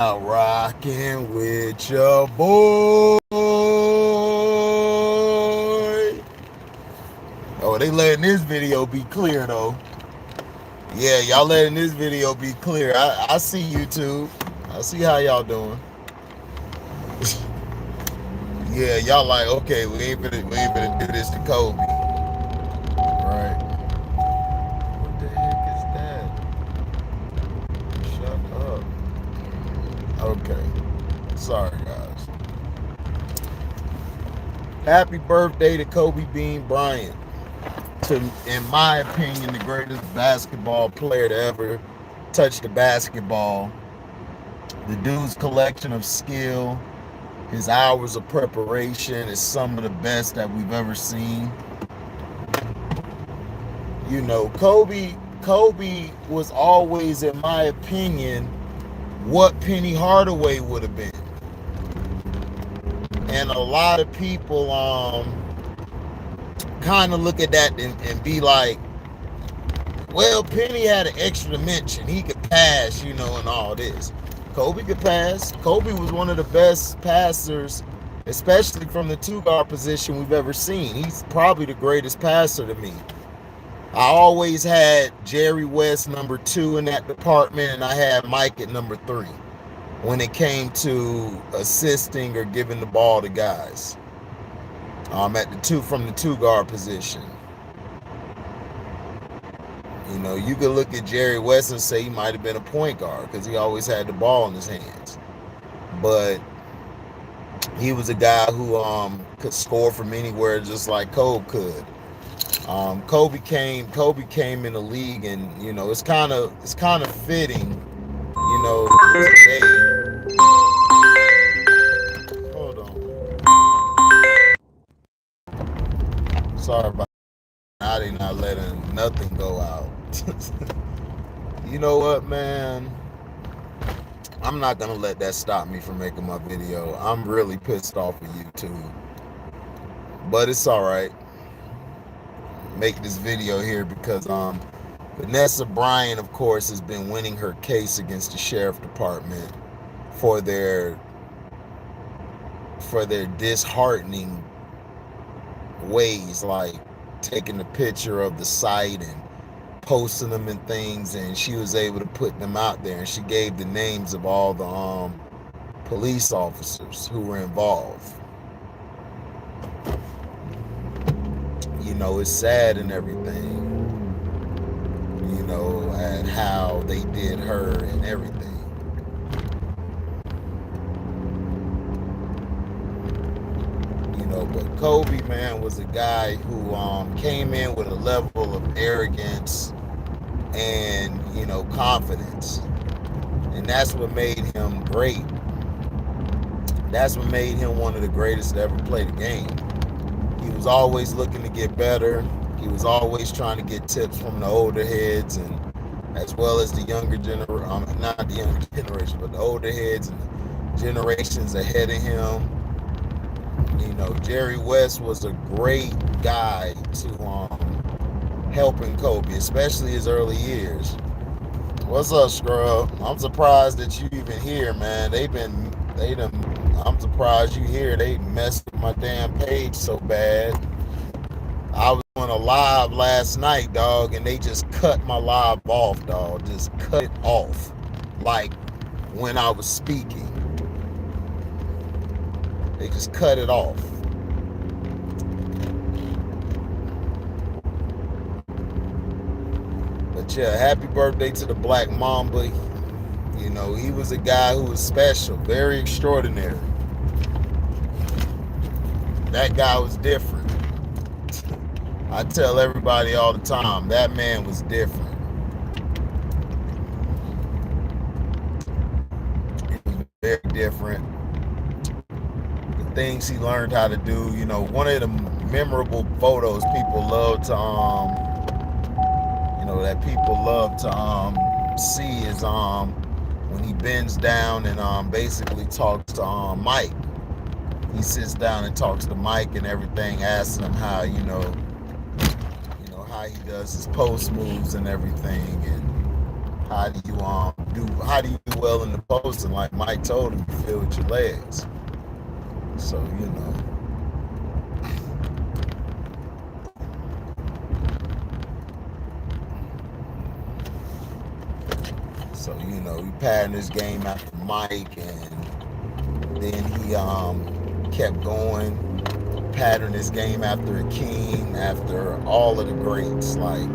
Out rocking with your boy. Oh, they letting this video be clear though. Yeah, y'all letting this video be clear. I see YouTube. I see how y'all doing. Yeah, y'all like, okay, we ain't finna do this to Kobe. Right. What the heck is that? Shut up. Okay. Sorry guys. Happy birthday to Kobe Bean Bryant. To, in my opinion, the greatest basketball player to ever touch the basketball. The dude's collection of skill, his hours of preparation is some of the best that we've ever seen. You know, Kobe was always, in my opinion, what Penny Hardaway would have been. And a lot of people kind of look at that and be like, well, Penny had an extra dimension. He could pass, and all this. Kobe could pass. Kobe was one of the best passers, especially from the two-guard position we've ever seen. He's probably the greatest passer to me. I always had Jerry West number 2 in that department, and I had Mike at number 3 when it came to assisting or giving the ball to guys. From the two-guard position. You could look at Jerry West and say he might have been a point guard because he always had the ball in his hands. But he was a guy who could score from anywhere just like Kobe could. Kobe came in the league, and it's kind of fitting, today. Hold on. Sorry about that. I did not letting nothing go out. You know what, man? I'm not gonna let that stop me from making my video. I'm really pissed off with YouTube, but it's all right. Make this video here because Vanessa Bryant, of course, has been winning her case against the sheriff department for their disheartening ways, like taking the picture of the site and posting them and things, and she was able to put them out there, and she gave the names of all the police officers who were involved. It's sad and everything, and how they did her and everything. But Kobe, man, was a guy who came in with a level of arrogance and, confidence. And that's what made him great. That's what made him one of the greatest to ever play the game. He was always looking to get better. He was always trying to get tips from the older heads, and as well as the younger generation, not the younger generation, but the older heads and the generations ahead of him. Jerry West was a great guy to helping Kobe, especially his early years. What's up, Scrub? I'm surprised that you even here, man. I'm surprised you here. They messed with my damn page so bad. I was doing a live last night, dog, and they just cut my live off, dog. Just cut it off. Like when I was speaking. They just cut it off. But yeah, happy birthday to the Black Mamba. He was a guy who was special, very extraordinary. That guy was different. I tell everybody all the time, that man was different. He was very different. The things he learned how to do, one of the memorable photos people love to that people love to see is when he bends down and basically talks to Mike. He sits down and talks to Mike and everything, asking him how how he does his post moves and everything. And How do you do well in the post? And like Mike told him, you feel with your legs. So he patterned his game after Mike, and then he kept going, patterned his game after Akeem, after all of the greats. Like,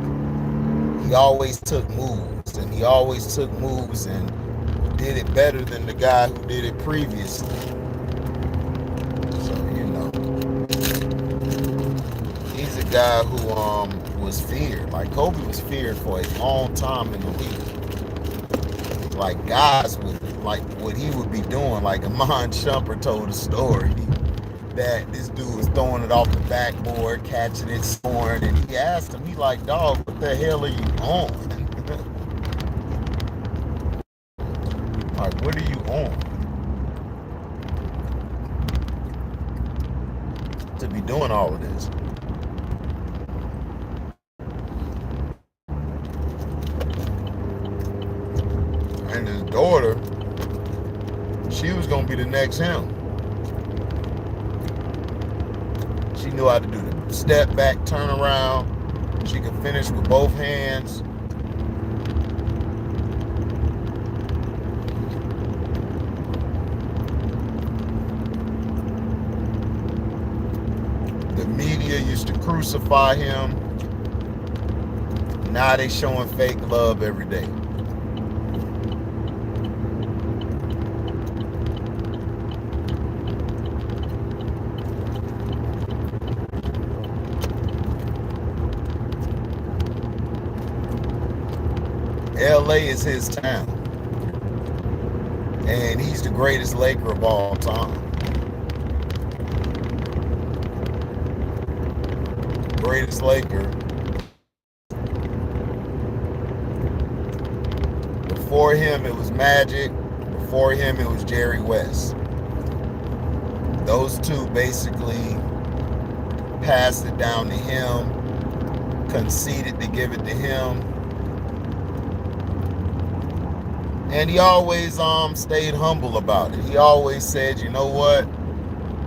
he always took moves, and did it better than the guy who did it previously. So he's a guy who was feared. Like, Kobe was feared for a long time in the league. Like, guys would, like, what he would be doing. Like, Amon Shumpert told a story that this dude was throwing it off the backboard, catching it, scoring, and he asked him, he like, dog, what the hell are you on? Like, what are you on to be doing all of this? And his daughter, she was gonna be the next him. She knew how to do the step back, turn around. She could finish with both hands. The media used to crucify him. Now they showing fake love every day. LA is his town, and he's the greatest Laker of all time. Greatest Laker. Before him, it was Magic. Before him, it was Jerry West. Those two basically passed it down to him, conceded to give it to him. And he always stayed humble about it. He always said, you know what?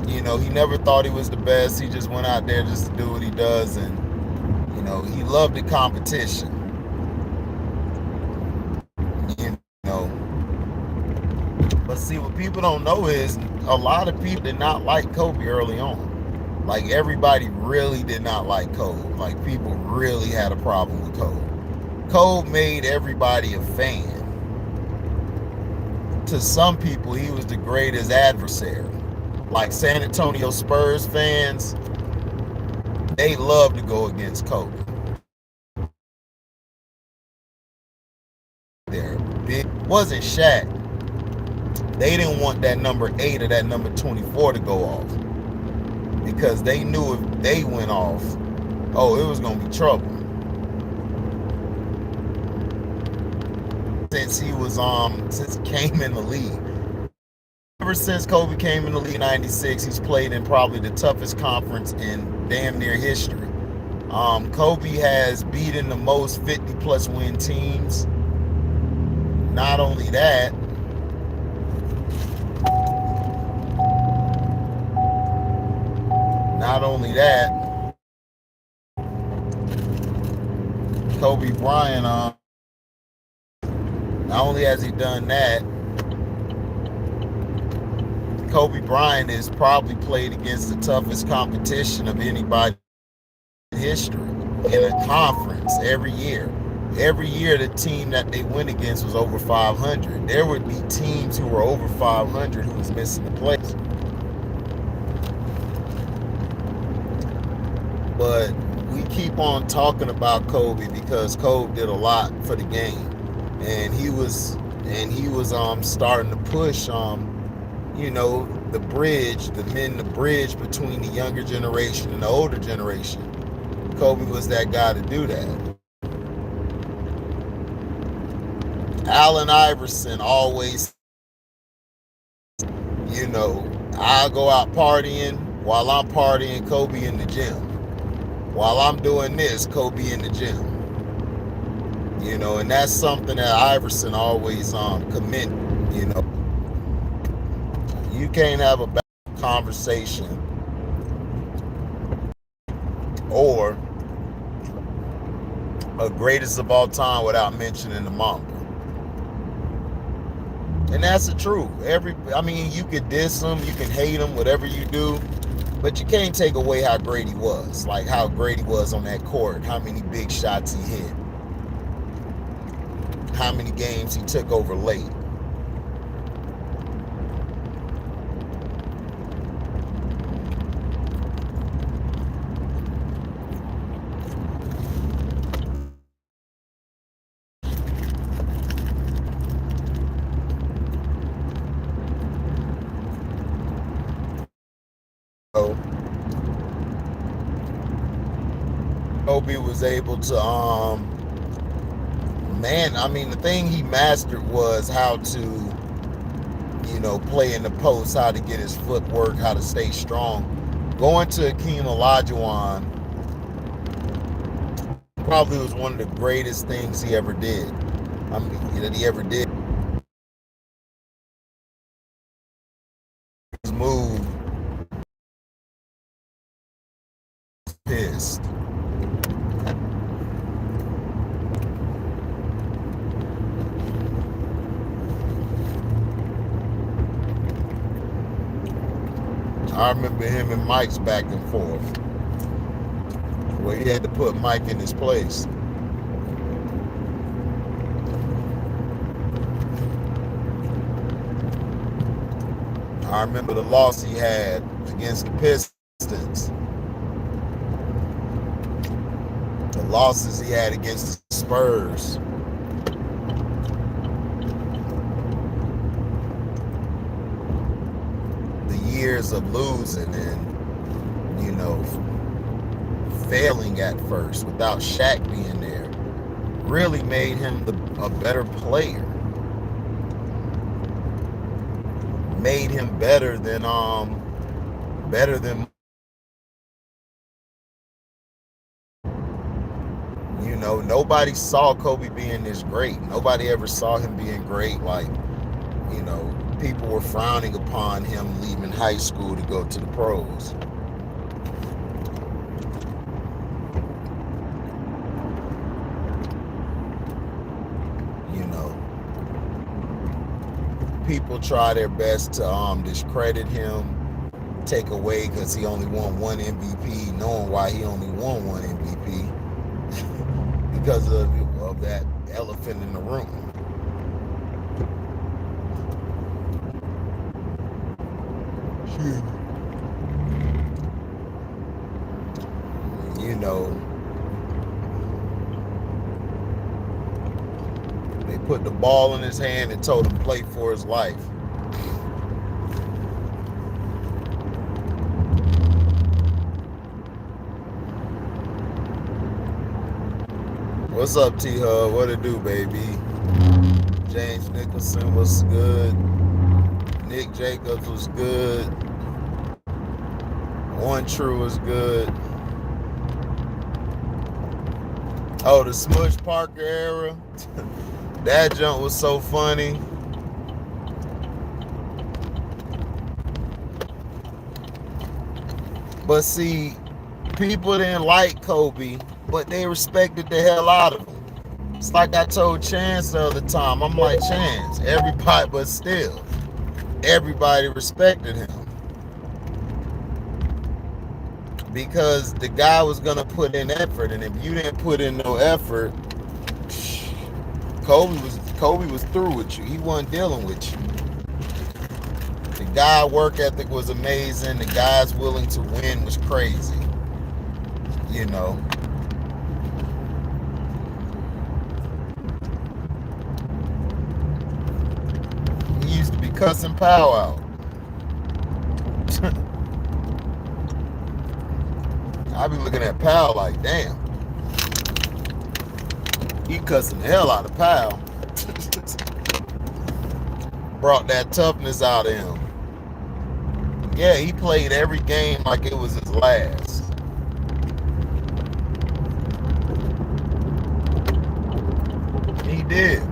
He never thought he was the best. He just went out there just to do what he does. And, he loved the competition. But see, what people don't know is a lot of people did not like Kobe early on. Like, everybody really did not like Kobe. Like, people really had a problem with Kobe. Kobe made everybody a fan. To some people, he was the greatest adversary. Like San Antonio Spurs fans, they love to go against Kobe. There, big wasn't Shaq. They didn't want that number 8 or that number 24 to go off, because they knew if they went off, it was gonna be trouble. Since he came in the league. Ever since Kobe came in the league in '96, he's played in probably the toughest conference in damn near history. Kobe has beaten the most 50-plus win teams. Not only that, Kobe Bryant, not only has he done that, Kobe Bryant has probably played against the toughest competition of anybody in history in a conference every year. Every year, the team that they went against was over 500. There would be teams who were over 500 who was missing the playoffs. But we keep on talking about Kobe because Kobe did a lot for the game, and he was starting to push the bridge between the younger generation and the older generation. Kobe was that guy to do that. Allen Iverson always, I go out partying. While I'm partying, Kobe in the gym. While I'm doing this, Kobe in the gym. And that's something that Iverson always commended. You know, you can't have a conversation or a greatest of all time without mentioning the Mamba. And that's the truth. You can diss him, you can hate him, whatever you do, but you can't take away how great he was. Like how great he was on that court, how many big shots he hit, how many games he took over late. So Kobe was able to the thing he mastered was how to play in the post, how to get his footwork, how to stay strong. Going to Akeem Olajuwon probably was one of the greatest things he ever did. That he ever did. His move, pissed. I remember him and Mike's back and forth, where he had to put Mike in his place. I remember the loss he had against the Pistons. The losses he had against the Spurs. The years of losing and, failing at first without Shaq being there really made him a better player. Made him better than nobody saw Kobe being this great. Nobody ever saw him being great. Like, people were frowning upon him leaving high school to go to the pros. People try their best to discredit him, take away because he only won one MVP, knowing why he only won one MVP because of that elephant in the room. They put the ball in his hand and told him to play for his life. What's up, T-Hub? What it do, baby? James Nicholson was good. Nick Jacobs was good. One True was good. Oh, the Smush Parker era. That jump was so funny. But see, people didn't like Kobe, but they respected the hell out of him. It's like I told Chance the other time. I'm like, Chance, everybody, but still, everybody respected him. Because the guy was going to put in effort, and if you didn't put in no effort, Kobe was through with you. He wasn't dealing with you. The guy work ethic was amazing. The guy's willing to win was crazy. He used to be cussing Powell out. I be looking at Powell like, damn. He cussing the hell out of Powell. Brought that toughness out of him. Yeah, he played every game like it was his last. did.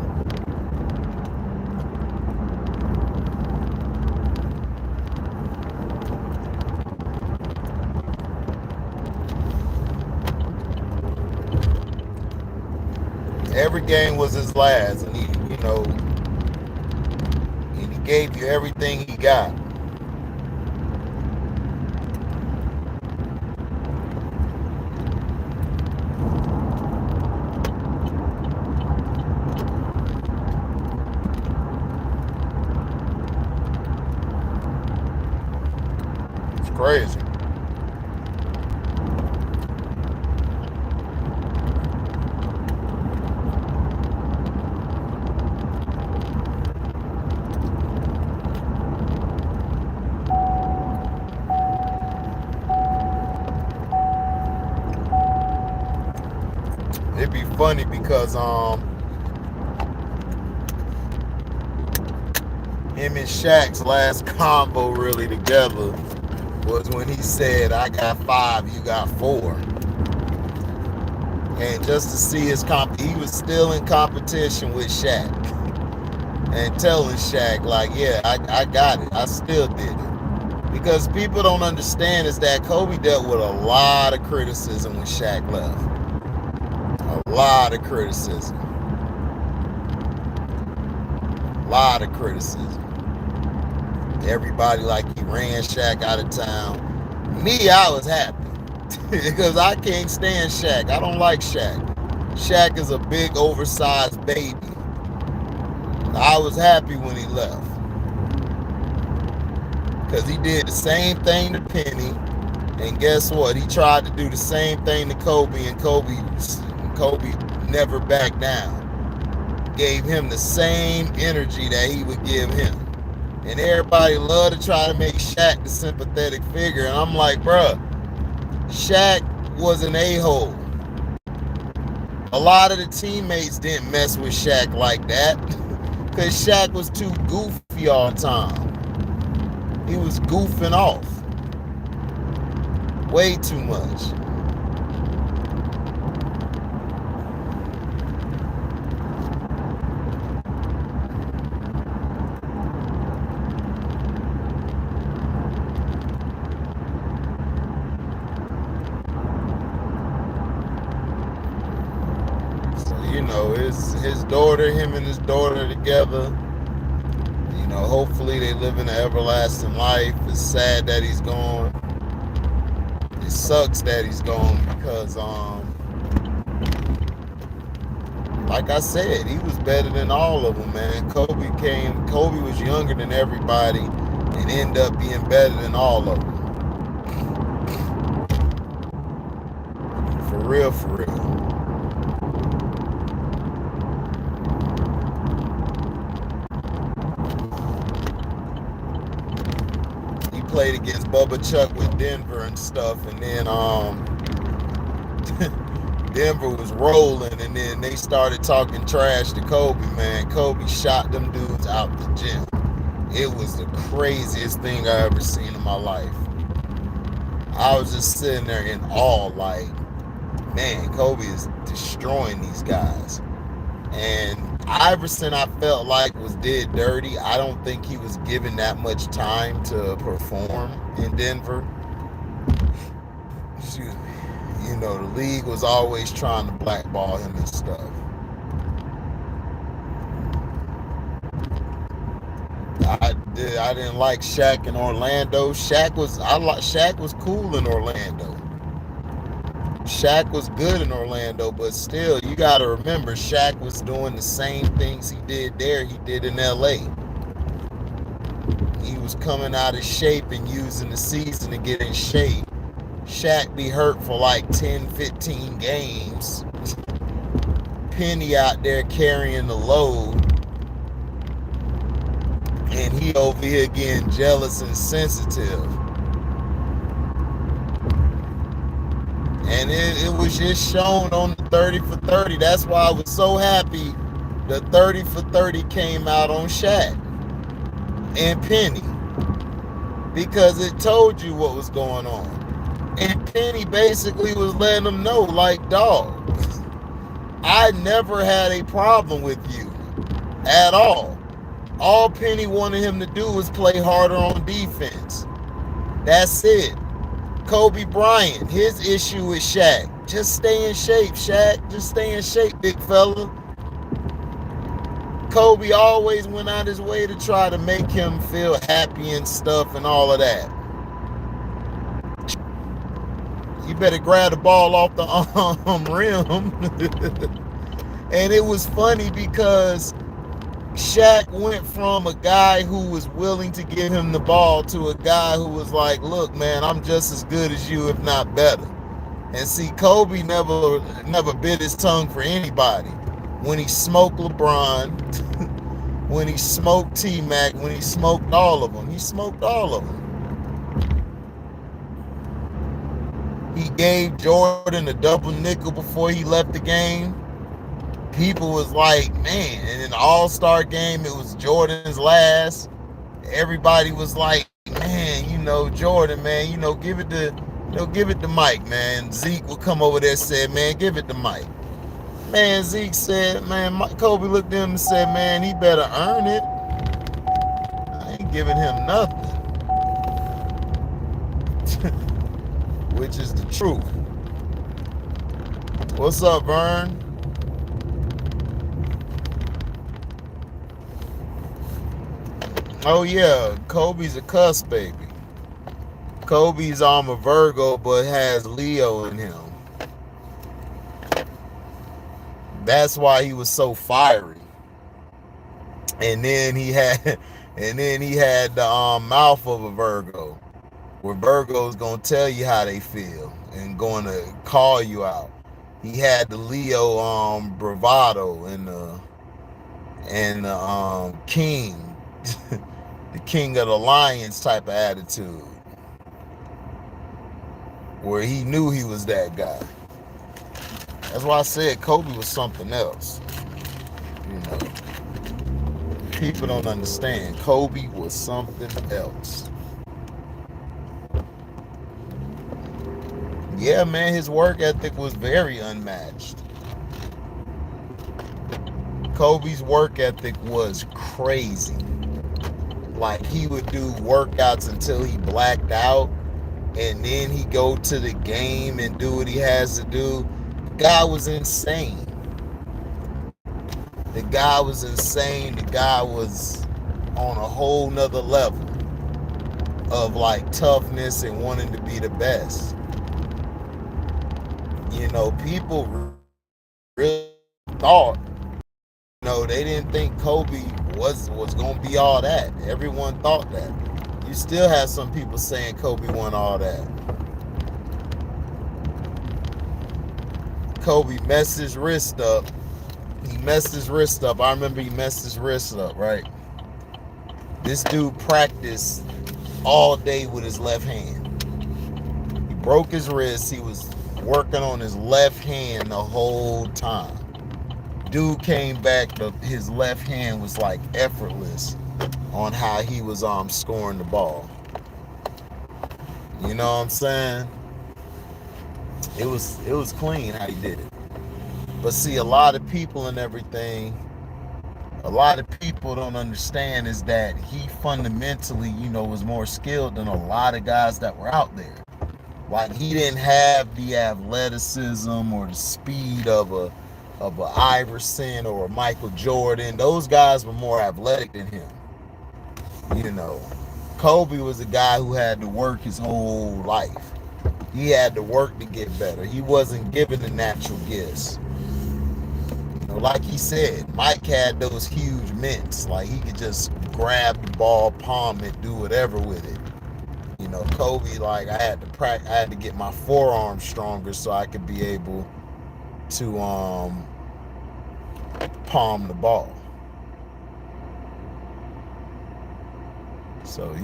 Every game was his last, and he gave you everything he got. It's crazy. It'd be funny because him and Shaq's last combo really together was when he said, "I got 5, you got 4." And just to see he was still in competition with Shaq and telling Shaq like, "Yeah, I got it. I still did it." Because people don't understand is that Kobe dealt with a lot of criticism when Shaq left. A lot of criticism. A lot of criticism. Everybody like he ran Shaq out of town. Me, I was happy because I can't stand Shaq. I don't like Shaq. Shaq is a big oversized baby. I was happy when he left because he did the same thing to Penny, and guess what? He tried to do the same thing to Kobe, and Kobe never backed down. Gave him the same energy that he would give him. And everybody loved to try to make Shaq the sympathetic figure. And I'm like, bruh, Shaq was an a-hole. A lot of the teammates didn't mess with Shaq like that because Shaq was too goofy all the time. He was goofing off. Way too much. His daughter, him and his daughter together, hopefully they live in an everlasting life. It's sad that he's gone. It sucks that he's gone because, like I said, he was better than all of them, man. Kobe was younger than everybody and ended up being better than all of them. For real, for real. Played against Bubba Chuck with Denver and stuff, and then Denver was rolling, and then they started talking trash to Kobe, man. Kobe shot them dudes out the gym. It was the craziest thing I ever seen in my life. I was just sitting there in awe, like, man, Kobe is destroying these guys. And Iverson, I felt like, was did dirty. I don't think he was given that much time to perform in Denver. The league was always trying to blackball him and stuff. I didn't like Shaq in Orlando. Shaq was cool in Orlando. Shaq was good in Orlando, but still, you got to remember, Shaq was doing the same things he did there, he did in LA. He was coming out of shape and using the season to get in shape. Shaq be hurt for like 10, 15 games. Penny out there carrying the load. And he over here getting jealous and sensitive. And it was just shown on the 30 for 30. That's why I was so happy the 30 for 30 came out on Shaq and Penny. Because it told you what was going on. And Penny basically was letting them know, like, dog, I never had a problem with you at all. All Penny wanted him to do was play harder on defense. That's it. Kobe Bryant, his issue with Shaq. Just stay in shape, Shaq. Just stay in shape, big fella. Kobe always went out his way to try to make him feel happy and stuff and all of that. You better grab the ball off the rim. And it was funny because Shaq went from a guy who was willing to give him the ball to a guy who was like, look, man, I'm just as good as you, if not better. And see, Kobe never bit his tongue for anybody. When he smoked LeBron, when he smoked T-Mac, when he smoked all of them, he smoked all of them. He gave Jordan a double nickel before he left the game. People was like, man, and in the All-Star game, it was Jordan's last. Everybody was like, man, Jordan, man, give it to Mike, man. Zeke would come over there and said, man, give it to Mike. Man, Zeke said, man, Kobe looked at him and said, man, he better earn it. I ain't giving him nothing. Which is the truth. What's up, Vern? Oh yeah, Kobe's a cuss baby. Kobe's a Virgo but has Leo in him. That's why he was so fiery. And then he had the mouth of a Virgo, where Virgo's gonna tell you how they feel and gonna call you out. He had the Leo bravado and the king, the king of the lions type of attitude, where he knew he was that guy. That's why I said Kobe was something else. People don't understand. Kobe was something else. Yeah, man, his work ethic was very unmatched. Kobe's work ethic was crazy. Like, he would do workouts until he blacked out, and then he go to the game and do what he has to do. The guy was insane. The guy was insane. The guy was on a whole nother level of like toughness and wanting to be the best. People really thought, they didn't think Kobe was going to be all that. Everyone thought that. You still have some people saying Kobe won all that. Kobe messed his wrist up. I remember he messed his wrist up, right? This dude practiced all day with his left hand. He broke his wrist. He was working on his left hand the whole time. Dude came back, his left hand was like effortless on how he was scoring the ball. You know what I'm saying? It was clean how he did it. But see, a lot of people don't understand is that he fundamentally, was more skilled than a lot of guys that were out there. Like, he didn't have the athleticism or the speed of a Iverson or a Michael Jordan. Those guys were more athletic than him. Kobe was a guy who had to work his whole life. He had to work to get better. He wasn't given the natural gifts. Like he said, Mike had those huge mitts. Like, he could just grab the ball, palm it, do whatever with it. Kobe, like, I had to get my forearm stronger so I could be able to palm the ball. So,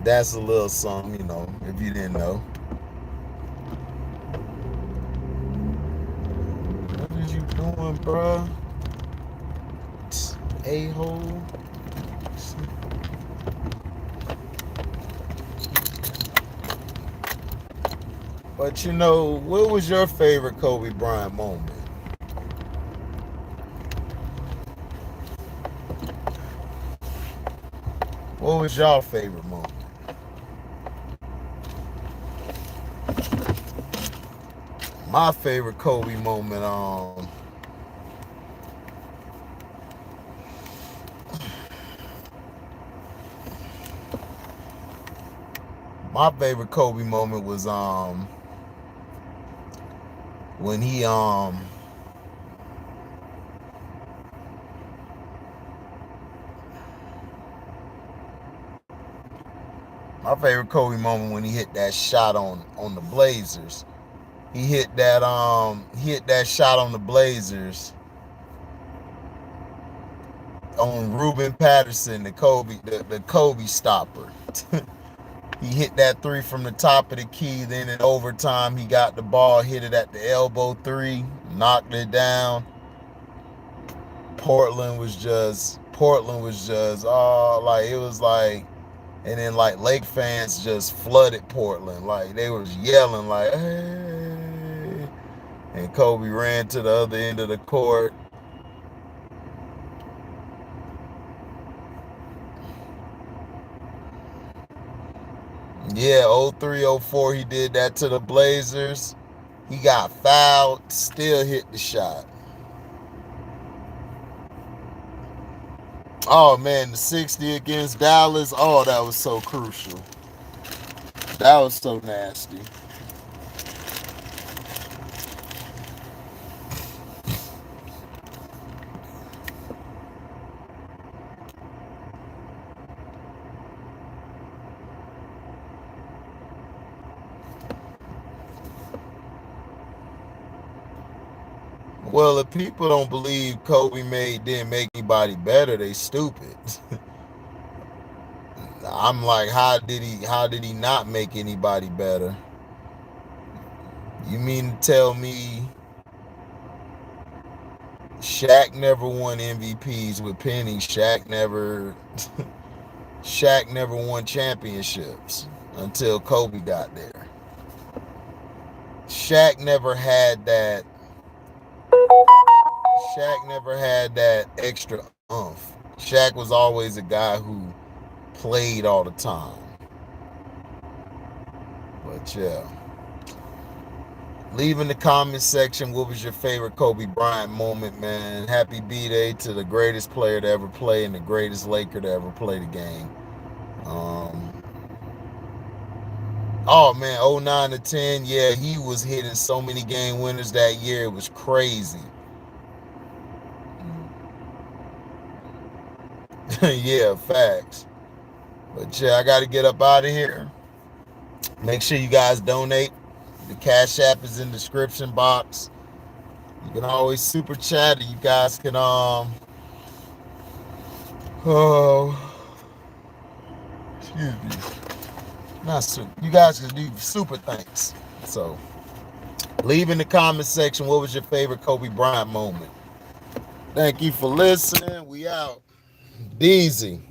that's a little something, if you didn't know. What is you doing, bruh? A-hole. But you know, what was your favorite Kobe Bryant moment? What was your favorite moment? My favorite Kobe moment, my favorite Kobe moment was when he my favorite Kobe moment when he hit that shot on the Blazers. He hit that shot on the Blazers on Ruben Patterson, the Kobe stopper. He hit that three from the top of the key. Then in overtime, he got the ball, hit it at the elbow three, knocked it down. Portland was just like it was like, and then like Lake fans just flooded Portland, like they was yelling like hey, and Kobe ran to the other end of the court. Yeah, 03, 04, he did that to the Blazers. He got fouled, still hit the shot. Oh man, the 60 against Dallas. Oh, that was so crucial. That was so nasty. Well, if people don't believe Kobe didn't make anybody better, they stupid. I'm like, how did he not make anybody better? You mean to tell me Shaq never won MVPs with Penny? Shaq never won championships until Kobe got there. Shaq never had that Shaq never had that extra umph. Shaq was always a guy who played all the time. But yeah. Leave in the comment section what was your favorite Kobe Bryant moment, man. Happy B-Day to the greatest player to ever play and the greatest Laker to ever play the game. Um, oh man, 09 to 10, yeah, he was hitting so many game winners that year. It was crazy. Yeah, facts. But yeah, I got to get up out of here. Make sure you guys donate. The Cash App is in the description box. You can always super chat, or you guys can oh, excuse me, not super. You guys can do super thanks. So leave in the comment section what was your favorite Kobe Bryant moment. Thank you for listening. We out. Deezy.